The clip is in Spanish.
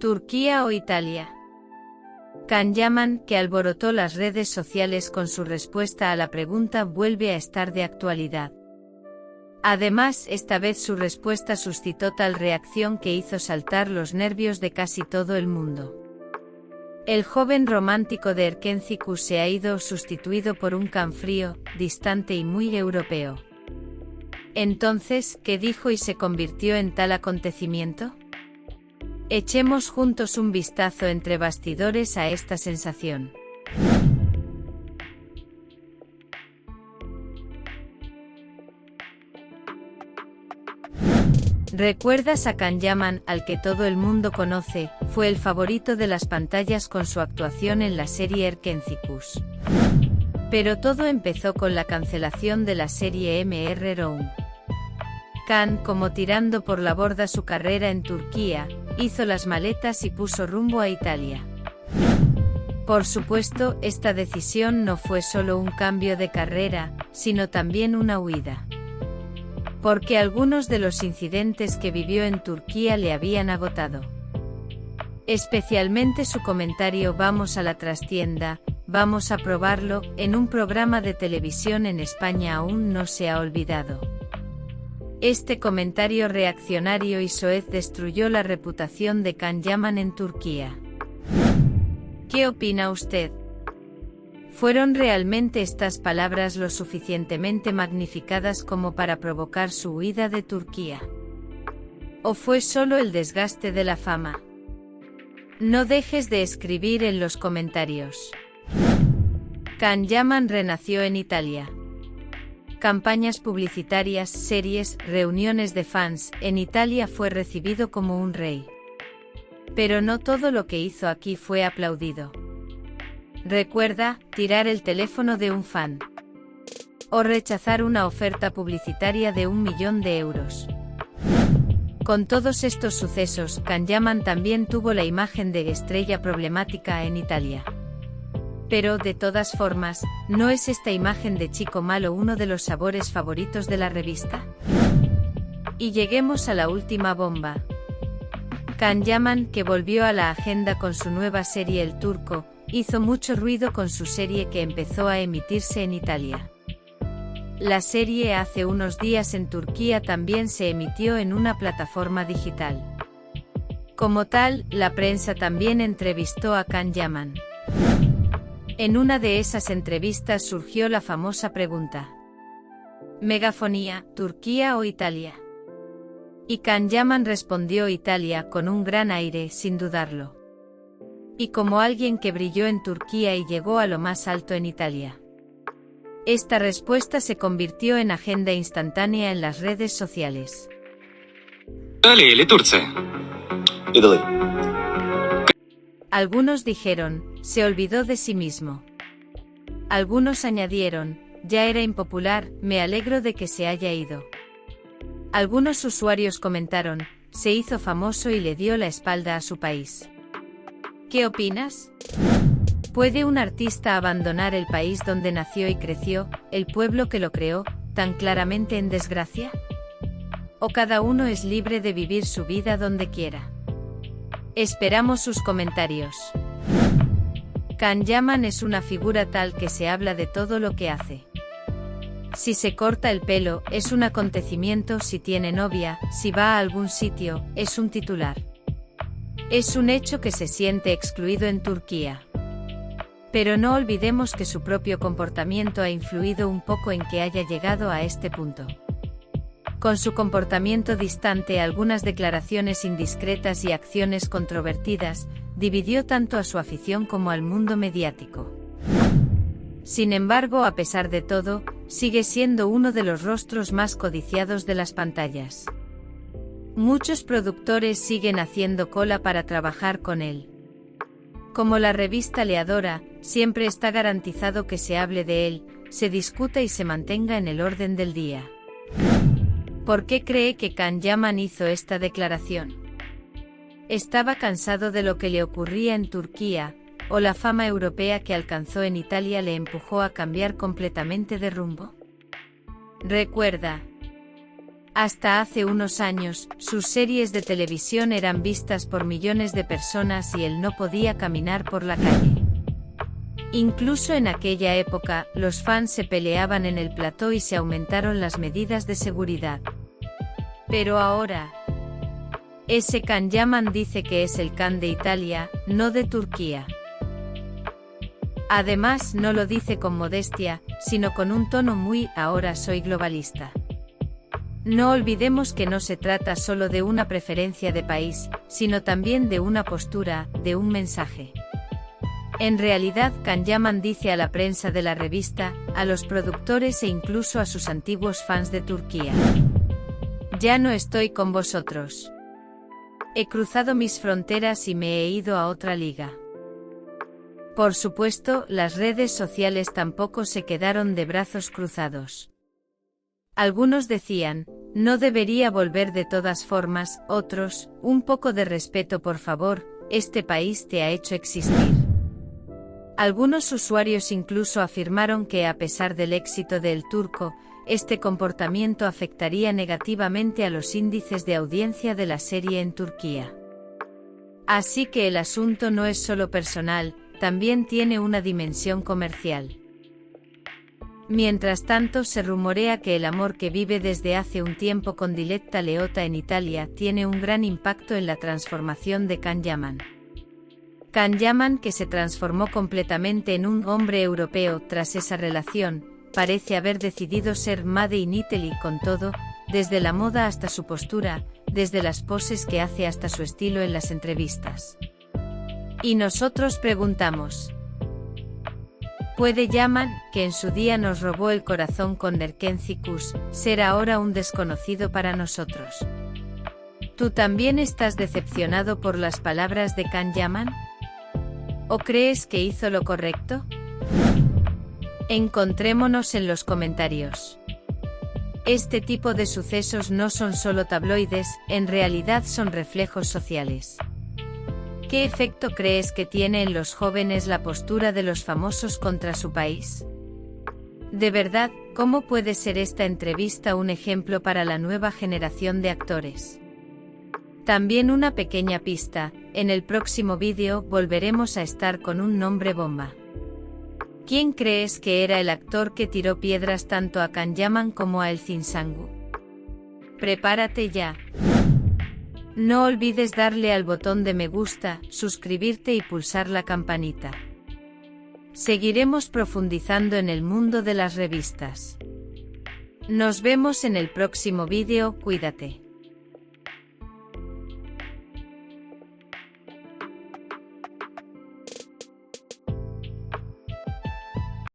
¿Turquía o Italia? Can Yaman, que alborotó las redes sociales con su respuesta a la pregunta, vuelve a estar de actualidad. Además, esta vez su respuesta suscitó tal reacción que hizo saltar los nervios de casi todo el mundo. El joven romántico de Erkenci se ha ido sustituido por un Can frío, distante y muy europeo. Entonces, ¿qué dijo y se convirtió en tal acontecimiento? Echemos juntos un vistazo entre bastidores a esta sensación. ¿Recuerdas a Can Yaman, al que todo el mundo conoce? Fue el favorito de las pantallas con su actuación en la serie Erkenci. Pero todo empezó con la cancelación de la serie Mr. Room. Can, como tirando por la borda su carrera en Turquía, hizo las maletas y puso rumbo a Italia. Por supuesto, esta decisión no fue solo un cambio de carrera, sino también una huida. Porque algunos de los incidentes que vivió en Turquía le habían agotado. Especialmente su comentario "vamos a la trastienda, vamos a probarlo", en un programa de televisión en España aún no se ha olvidado. Este comentario reaccionario y soez destruyó la reputación de Can Yaman en Turquía. ¿Qué opina usted? ¿Fueron realmente estas palabras lo suficientemente magnificadas como para provocar su huida de Turquía? ¿O fue solo el desgaste de la fama? No dejes de escribir en los comentarios. Can Yaman renació en Italia. Campañas publicitarias, series, reuniones de fans, en Italia fue recibido como un rey. Pero no todo lo que hizo aquí fue aplaudido. Recuerda, tirar el teléfono de un fan. O rechazar una oferta publicitaria de 1 millón de euros. Con todos estos sucesos, Can Yaman también tuvo la imagen de estrella problemática en Italia. Pero, de todas formas, ¿no es esta imagen de chico malo uno de los sabores favoritos de la revista? Y lleguemos a la última bomba. Can Yaman, que volvió a la agenda con su nueva serie El Turco, hizo mucho ruido con su serie que empezó a emitirse en Italia. La serie hace unos días en Turquía también se emitió en una plataforma digital. Como tal, la prensa también entrevistó a Can Yaman. En una de esas entrevistas surgió la famosa pregunta: ¿Megafonía, Turquía o Italia? Y Can Yaman respondió Italia con un gran aire, sin dudarlo. Y como alguien que brilló en Turquía y llegó a lo más alto en Italia. Esta respuesta se convirtió en agenda instantánea en las redes sociales. Algunos dijeron, se olvidó de sí mismo. Algunos añadieron, ya era impopular, me alegro de que se haya ido. Algunos usuarios comentaron, se hizo famoso y le dio la espalda a su país. ¿Qué opinas? ¿Puede un artista abandonar el país donde nació y creció, el pueblo que lo creó, tan claramente en desgracia? ¿O cada uno es libre de vivir su vida donde quiera? Esperamos sus comentarios. Can Yaman es una figura tal que se habla de todo lo que hace. Si se corta el pelo, es un acontecimiento; si tiene novia, si va a algún sitio, es un titular. Es un hecho que se siente excluido en Turquía. Pero no olvidemos que su propio comportamiento ha influido un poco en que haya llegado a este punto. Con su comportamiento distante, algunas declaraciones indiscretas y acciones controvertidas, dividió tanto a su afición como al mundo mediático. Sin embargo, a pesar de todo, sigue siendo uno de los rostros más codiciados de las pantallas. Muchos productores siguen haciendo cola para trabajar con él. Como la revista le adora, siempre está garantizado que se hable de él, se discuta y se mantenga en el orden del día. ¿Por qué cree que Can Yaman hizo esta declaración? ¿Estaba cansado de lo que le ocurría en Turquía, o la fama europea que alcanzó en Italia le empujó a cambiar completamente de rumbo? Recuerda, Hasta hace unos años, sus series de televisión eran vistas por millones de personas y él no podía caminar por la calle. Incluso en aquella época, los fans se peleaban en el plató y se aumentaron las medidas de seguridad. Pero ahora, ese Can Yaman dice que es el Can de Italia, no de Turquía. Además, no lo dice con modestia, sino con un tono muy "ahora soy globalista". No olvidemos que no se trata solo de una preferencia de país, sino también de una postura, de un mensaje. En realidad, Can Yaman dice a la prensa de la revista, a los productores e incluso a sus antiguos fans de Turquía: ya no estoy con vosotros. He cruzado mis fronteras y me he ido a otra liga. Por supuesto, las redes sociales tampoco se quedaron de brazos cruzados. Algunos decían, no debería volver de todas formas, otros, un poco de respeto por favor, este país te ha hecho existir. Algunos usuarios incluso afirmaron que a pesar del éxito de El Turco, este comportamiento afectaría negativamente a los índices de audiencia de la serie en Turquía. Así que el asunto no es solo personal, también tiene una dimensión comercial. Mientras tanto, se rumorea que el amor que vive desde hace un tiempo con Diletta Leotta en Italia tiene un gran impacto en la transformación de Can Yaman. Can Yaman, que se transformó completamente en un hombre europeo tras esa relación, parece haber decidido ser Made in Italy con todo, desde la moda hasta su postura, desde las poses que hace hasta su estilo en las entrevistas. Y nosotros preguntamos: ¿puede Yaman, que en su día nos robó el corazón con Nerkenzikus, ser ahora un desconocido para nosotros? ¿Tú también estás decepcionado por las palabras de Can Yaman? ¿O crees que hizo lo correcto? Encontrémonos en los comentarios. Este tipo de sucesos no son solo tabloides, en realidad son reflejos sociales. ¿Qué efecto crees que tiene en los jóvenes la postura de los famosos contra su país? De verdad, ¿cómo puede ser esta entrevista un ejemplo para la nueva generación de actores? También una pequeña pista, en el próximo vídeo volveremos a estar con un nombre bomba. ¿Quién crees que era el actor que tiró piedras tanto a Can Yaman como a Elçin Sangu? Prepárate ya. No olvides darle al botón de me gusta, suscribirte y pulsar la campanita. Seguiremos profundizando en el mundo de las revistas. Nos vemos en el próximo vídeo, cuídate.